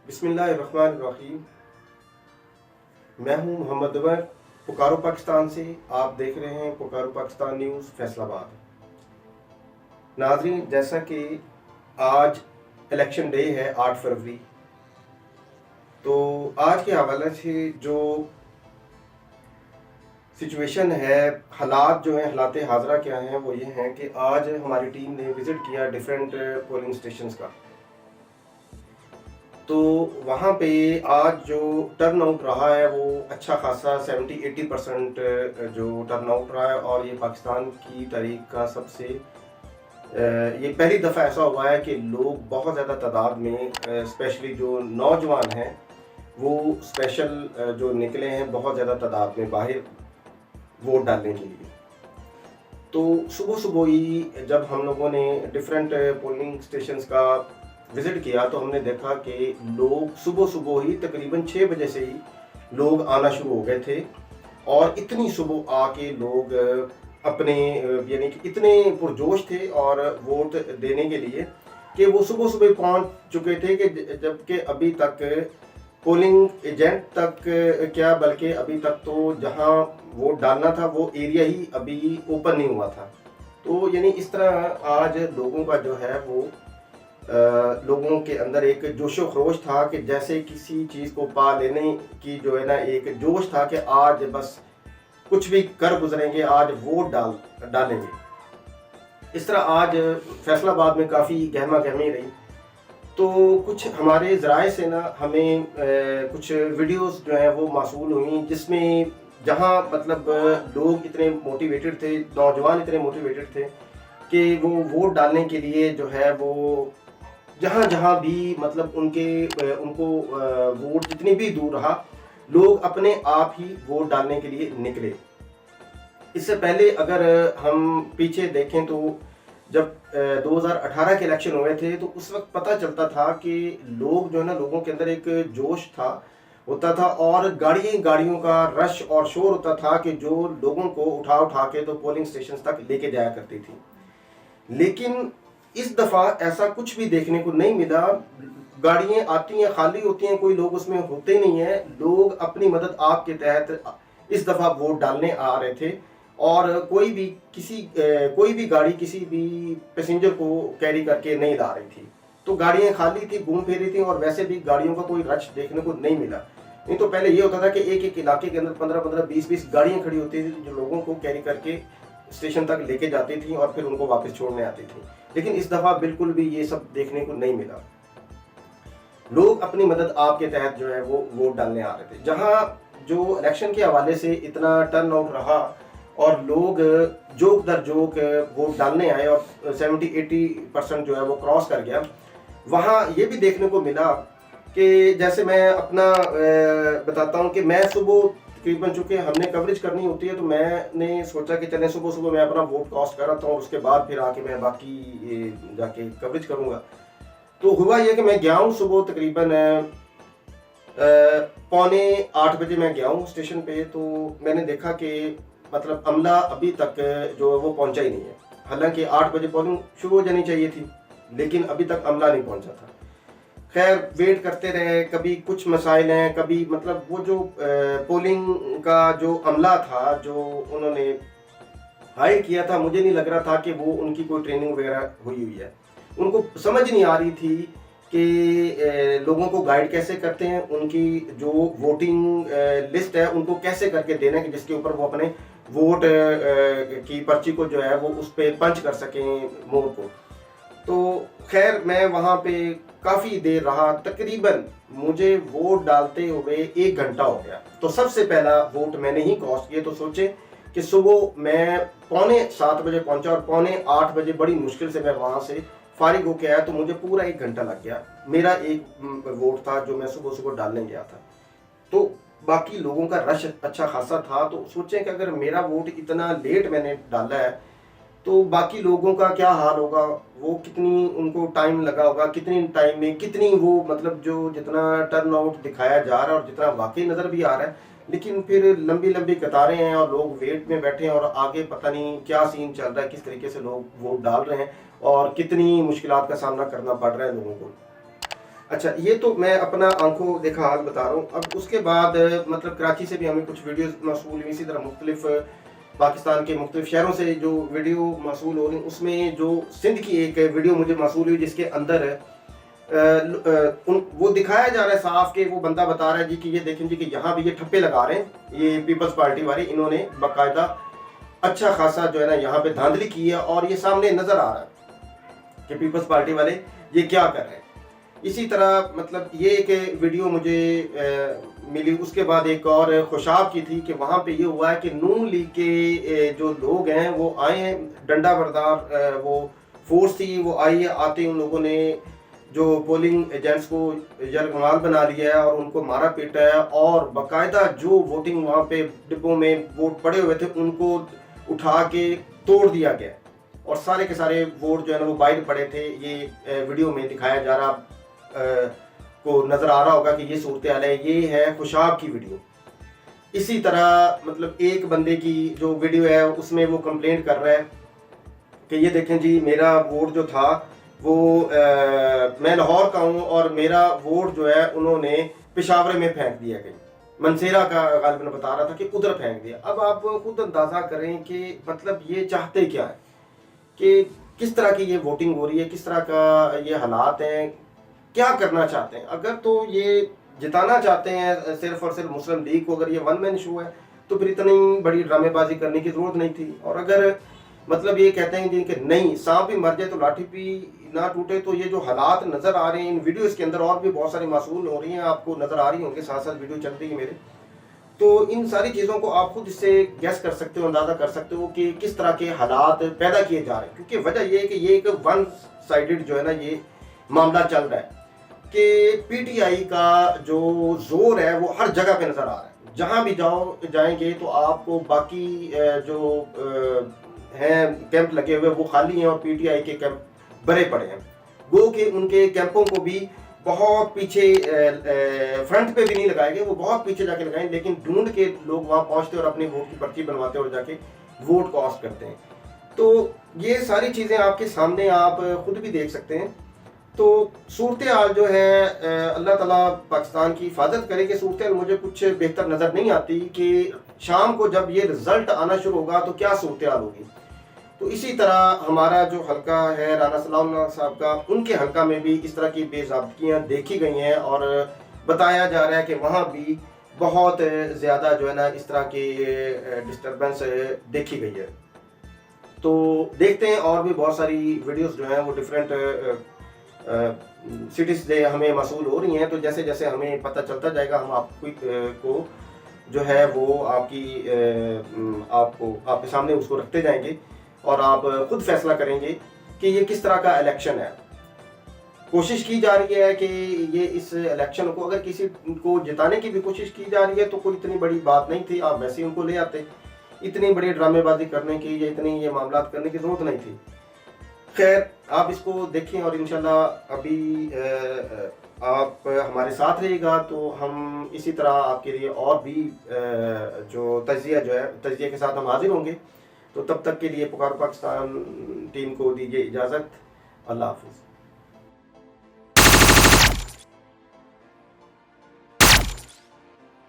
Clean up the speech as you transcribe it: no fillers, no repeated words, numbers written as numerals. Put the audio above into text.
بسم اللہ الرحمن الرحیم۔ میں ہوں محمد عمر، پکارو پاکستان سے۔ آپ دیکھ رہے ہیں پکارو پاکستان نیوز فیصل آباد۔ ناظرین، جیسا کہ آج الیکشن ڈے ہے 8 فروری، تو آج کے حوالے سے جو سچویشن ہے، حالات جو ہیں، حالات حاضرہ کیا ہیں، وہ یہ ہیں کہ آج ہماری ٹیم نے وزٹ کیا ڈیفرنٹ پولنگ اسٹیشنز کا۔ تو وہاں پہ آج جو ٹرن آؤٹ رہا ہے وہ اچھا خاصا 70-80% جو ٹرن آؤٹ رہا ہے، اور یہ پاکستان کی تاریخ کا سب سے یہ پہلی دفعہ ایسا ہوا ہے کہ لوگ بہت زیادہ تعداد میں، اسپیشلی جو نوجوان ہیں وہ اسپیشل جو نکلے ہیں بہت زیادہ تعداد میں باہر ووٹ ڈالنے کے لیے۔ تو صبح صبح ہی جب ہم لوگوں نے ڈفرینٹ پولنگ اسٹیشنز کا وزٹ کیا تو ہم نے دیکھا کہ لوگ صبح صبح ہی تقریباً 6 بجے سے ہی لوگ آنا شروع ہو گئے تھے، اور اتنی صبح آ کے لوگ اپنے یعنی کہ اتنے پرجوش تھے اور ووٹ دینے کے لیے کہ وہ صبح صبح پہنچ چکے تھے، کہ جبکہ ابھی تک پولنگ ایجنٹ تک کیا بلکہ ابھی تک تو جہاں ووٹ ڈالنا تھا وہ ایریا ہی ابھی اوپن نہیں ہوا تھا۔ تو یعنی اس طرح آج لوگوں کا جو ہے وہ لوگوں کے اندر ایک جوش و خروش تھا کہ جیسے کسی چیز کو پا لینے کی جو ہے نا ایک جوش تھا کہ آج بس کچھ بھی کر گزریں گے، آج ووٹ ڈالیں گے۔ اس طرح آج فیصل آباد میں کافی گہما گہمی رہی۔ تو کچھ ہمارے ذرائع سے نا ہمیں کچھ ویڈیوز جو ہیں وہ موصول ہوئیں، جس میں جہاں مطلب لوگ اتنے موٹیویٹڈ تھے، نوجوان اتنے موٹیویٹڈ تھے کہ وہ ووٹ ڈالنے کے لیے جو ہے وہ جہاں بھی مطلب ان کو ووٹ جتنی بھی دور رہا، لوگ اپنے آپ ہی ووٹ ڈالنے کے لیے نکلے۔ اس سے پہلے اگر ہم پیچھے دیکھیں تو جب 2018 کے الیکشن ہوئے تھے تو اس وقت پتہ چلتا تھا کہ لوگ جو ہے نا، لوگوں کے اندر ایک جوش ہوتا تھا، اور گاڑیوں کا رش اور شور ہوتا تھا کہ جو لوگوں کو اٹھا کے تو پولنگ اسٹیشنز تک لے کے جایا کرتی تھی۔ لیکن اس دفعہ ایسا کچھ بھی دیکھنے کو نہیں ملا۔ گاڑیاں آتی ہیں، خالی ہوتی ہیں، کوئی لوگ اس میں ہوتے نہیں ہیں۔ لوگ اپنی مدد آپ کے تحت اس دفعہ ووٹ ڈالنے آ رہے تھے، اور کوئی بھی گاڑی کسی بھی پیسنجر کو کیری کر کے نہیں لا رہی تھی۔ تو گاڑیاں خالی تھی، گھوم پھر رہی تھی، اور ویسے بھی گاڑیوں کا کوئی رش دیکھنے کو نہیں ملا۔ نہیں تو پہلے یہ ہوتا تھا کہ ایک علاقے کے اندر 15-20 گاڑیاں کھڑی ہوتی تھی جو لوگوں کو کیری کر کے اسٹیشن تک لے کے جاتی تھیں اور پھر ان کو واپس چھوڑنے آتی تھیں۔ لیکن اس دفعہ بالکل بھی یہ سب دیکھنے کو نہیں ملا۔ لوگ اپنی مدد آپ کے تحت جو ہے وہ ووٹ ڈالنے آ رہے تھے۔ جہاں جو الیکشن کے حوالے سے اتنا ٹرن آؤٹ رہا اور لوگ جوک در جوک ووٹ ڈالنے آئے اور 70-80% جو ہے وہ کراس کر گیا، وہاں یہ بھی دیکھنے کو ملا کہ جیسے میں اپنا بتاتا ہوں کہ میں صبح تقریباً، چونکہ ہم نے کوریج کرنی ہوتی ہے تو میں نے سوچا کہ چلیں صبح میں اپنا ووٹ کاسٹ کر رہا ہوں، اس کے بعد پھر آ کے میں باقی جا کے کوریج کروں گا۔ تو ہوا یہ کہ میں گیا ہوں صبح تقریباً 7:45 بجے میں گیا ہوں اسٹیشن پہ۔ تو میں نے دیکھا کہ مطلب عملہ ابھی تک جو ہے وہ پہنچا ہی نہیں ہے، حالانکہ 8 بجے پولنگ شروع ہو جانی چاہیے تھی، لیکن ابھی تک عملہ نہیں پہنچا تھا۔ خیر ویٹ کرتے رہے، کبھی کچھ مسائل ہیں، کبھی مطلب وہ جو پولنگ کا جو عملہ تھا جو انہوں نے ہائر کیا تھا، مجھے نہیں لگ رہا تھا کہ وہ ان کی کوئی ٹریننگ وغیرہ ہوئی ہے۔ ان کو سمجھ نہیں آ رہی تھی کہ لوگوں کو گائیڈ کیسے کرتے ہیں، ان کی جو ووٹنگ لسٹ ہے ان کو کیسے کر کے دینا ہے کہ جس کے اوپر وہ اپنے ووٹ کی پرچی کو جو ہے وہ اس پہ پنچ کر سکیں مور کو۔ تو خیر میں وہاں پہ کافی دیر رہا، تقریباً مجھے ووٹ ڈالتے ہوئے 1 گھنٹہ ہو گیا۔ تو سب سے پہلا ووٹ میں نے ہی کاسٹ کیا۔ تو سوچیں کہ صبح میں 7:45 بجے پہنچا اور 7:45 بجے بڑی مشکل سے میں وہاں سے فارغ ہو کے آیا، تو مجھے پورا 1 گھنٹہ لگ گیا۔ میرا ایک ووٹ تھا جو میں صبح ڈالنے گیا تھا۔ تو باقی لوگوں کا رش اچھا خاصا تھا، تو سوچیں کہ اگر میرا ووٹ اتنا لیٹ میں نے ڈالا ہے تو باقی لوگوں کا کیا حال ہوگا، وہ کتنی ان کو ٹائم لگا ہوگا، کتنی ٹائم میں کتنی وہ مطلب جو جتنا ٹرن آؤٹ دکھایا جا رہا ہے اور جتنا واقعی نظر بھی آ رہا ہے، لیکن پھر لمبی قطاریں ہیں اور لوگ ویٹ میں بیٹھے ہیں، اور آگے پتہ نہیں کیا سین چل رہا ہے، کس طریقے سے لوگ ووٹ ڈال رہے ہیں اور کتنی مشکلات کا سامنا کرنا پڑ رہا ہے لوگوں کو۔ اچھا یہ تو میں اپنا آنکھوں دیکھا حال بتا رہا ہوں. اب اس کے بعد مطلب کراچی سے بھی ہمیں کچھ ویڈیوز موصول ہوئی, اسی طرح مختلف پاکستان کے مختلف شہروں سے جو ویڈیو موصول ہو رہی ہیں. اس میں جو سندھ کی ایک ویڈیو مجھے موصول ہوئی جس کے اندر وہ دکھایا جا رہا ہے صاف کہ وہ بندہ بتا رہا ہے جی کہ یہ دیکھیں جی کہ یہاں بھی یہ ٹھپے لگا رہے ہیں, یہ پیپلز پارٹی والے, انہوں نے باقاعدہ اچھا خاصا جو ہے نا یہاں پہ دھاندلی کی ہے, اور یہ سامنے نظر آ رہا ہے کہ پیپلز پارٹی والے یہ کیا کر رہے ہیں. اسی طرح مطلب یہ ایک ویڈیو مجھے ملی. اس کے بعد ایک اور خوشاب کی تھی کہ وہاں پہ یہ ہوا ہے کہ نون لیگ کے جو لوگ ہیں وہ آئے ہیں, ڈنڈا بردار وہ فورس تھی, وہ آئی ہے, آتے ان لوگوں نے جو پولنگ ایجنٹس کو یرغمال بنا لیا ہے اور ان کو مارا پیٹا ہے, اور باقاعدہ جو ووٹنگ وہاں پہ ڈبوں میں ووٹ پڑے ہوئے تھے ان کو اٹھا کے توڑ دیا گیا, اور سارے کے سارے ووٹ جو ہے نا وہ باہر پڑے تھے. یہ ویڈیو میں دکھایا جا رہا کو نظر آ رہا ہوگا کہ یہ صورتحال ہے. یہ ہے خوشاب کی ویڈیو. اسی طرح مطلب ایک بندے کی جو ویڈیو ہے اس میں وہ کمپلینٹ کر رہا ہے کہ یہ دیکھیں جی میرا ووٹ جو تھا وہ میں لاہور کا ہوں اور میرا ووٹ جو ہے انہوں نے پشاور میں پھینک دیا گیا. منصیرہ کا غالباً بتا رہا تھا کہ ادھر پھینک دیا. اب آپ خود اندازہ کریں کہ مطلب یہ چاہتے کیا ہے, کہ کس طرح کی یہ ووٹنگ ہو رہی ہے, کس طرح کا یہ حالات ہیں, کیا کرنا چاہتے ہیں. اگر تو یہ جتانا چاہتے ہیں صرف اور صرف مسلم لیگ کو, اگر یہ ون مین شو ہے تو پھر اتنی بڑی ڈرامے بازی کرنے کی ضرورت نہیں تھی. اور اگر مطلب یہ کہتے ہیں کہ نہیں سانپ بھی مر جائے تو لاٹھی بھی نہ ٹوٹے, تو یہ جو حالات نظر آ رہے ہیں ان ویڈیوز کے اندر, اور بھی بہت ساری موصول ہو رہی ہیں, آپ کو نظر آ رہی ہوں گے ساتھ ساتھ ویڈیو چل رہی ہے میرے, تو ان ساری چیزوں کو آپ خود اس سے گیس کر سکتے ہو, اندازہ کر سکتے ہو کہ کس طرح کے حالات پیدا کیے جا رہے ہیں. کیونکہ وجہ یہ ہے کہ یہ ایک ون سائیڈڈ جو ہے نا یہ معاملہ چل رہا ہے کہ پی ٹی آئی کا جو زور ہے وہ ہر جگہ پہ نظر آ رہا ہے. جہاں بھی جائیں گے تو آپ کو باقی جو ہیں کیمپ لگے ہوئے وہ خالی ہیں, اور پی ٹی آئی کے کیمپ بھرے پڑے ہیں. گو کہ ان کے کیمپوں کو بھی بہت پیچھے فرنٹ پہ بھی نہیں لگائے گئے, وہ بہت پیچھے جا کے لگائیں, لیکن ڈھونڈ کے لوگ وہاں پہنچتے اور اپنے ووٹ کی پرچی بنواتے اور جا کے ووٹ کاسٹ کرتے ہیں. تو یہ ساری چیزیں آپ کے سامنے آپ خود بھی دیکھ سکتے ہیں. تو صورتحال جو ہے اللہ تعالیٰ پاکستان کی حفاظت کرے کہ صورتحال مجھے کچھ بہتر نظر نہیں آتی کہ شام کو جب یہ رزلٹ آنا شروع ہوگا تو کیا صورتحال ہوگی. تو اسی طرح ہمارا جو حلقہ ہے رانا صلاح اللہ صاحب کا, ان کے حلقہ میں بھی اس طرح کی بے ضابطگیاں دیکھی گئی ہیں, اور بتایا جا رہا ہے کہ وہاں بھی بہت زیادہ جو ہے نا اس طرح کی ڈسٹربنس دیکھی گئی ہے. تو دیکھتے ہیں اور بھی بہت ساری ویڈیوز جو ہیں وہ ڈفرینٹ سٹیز سے ہمیں موصول ہو رہی ہیں. تو جیسے جیسے ہمیں پتہ چلتا جائے گا ہم آپ کو جو ہے وہ آپ کے سامنے اس کو رکھتے جائیں گے, اور آپ خود فیصلہ کریں گے کہ یہ کس طرح کا الیکشن ہے. کوشش کی جا رہی ہے کہ یہ اس الیکشن کو اگر کسی کو جتانے کی بھی کوشش کی جا رہی ہے تو کوئی اتنی بڑی بات نہیں تھی, آپ ویسے ان کو لے آتے. اتنی بڑی ڈرامے بازی کرنے کی یا اتنی یہ معاملات کرنے کی ضرورت نہیں تھی. خیر آپ اس کو دیکھیں, اور انشاءاللہ ابھی آپ ہمارے ساتھ رہے گا تو ہم اسی طرح آپ کے لیے اور بھی جو تجزیے کے ساتھ ہم حاضر ہوں گے. تو تب تک کے لیے پکار پاکستان ٹیم کو دیجیے اجازت. اللہ حافظ.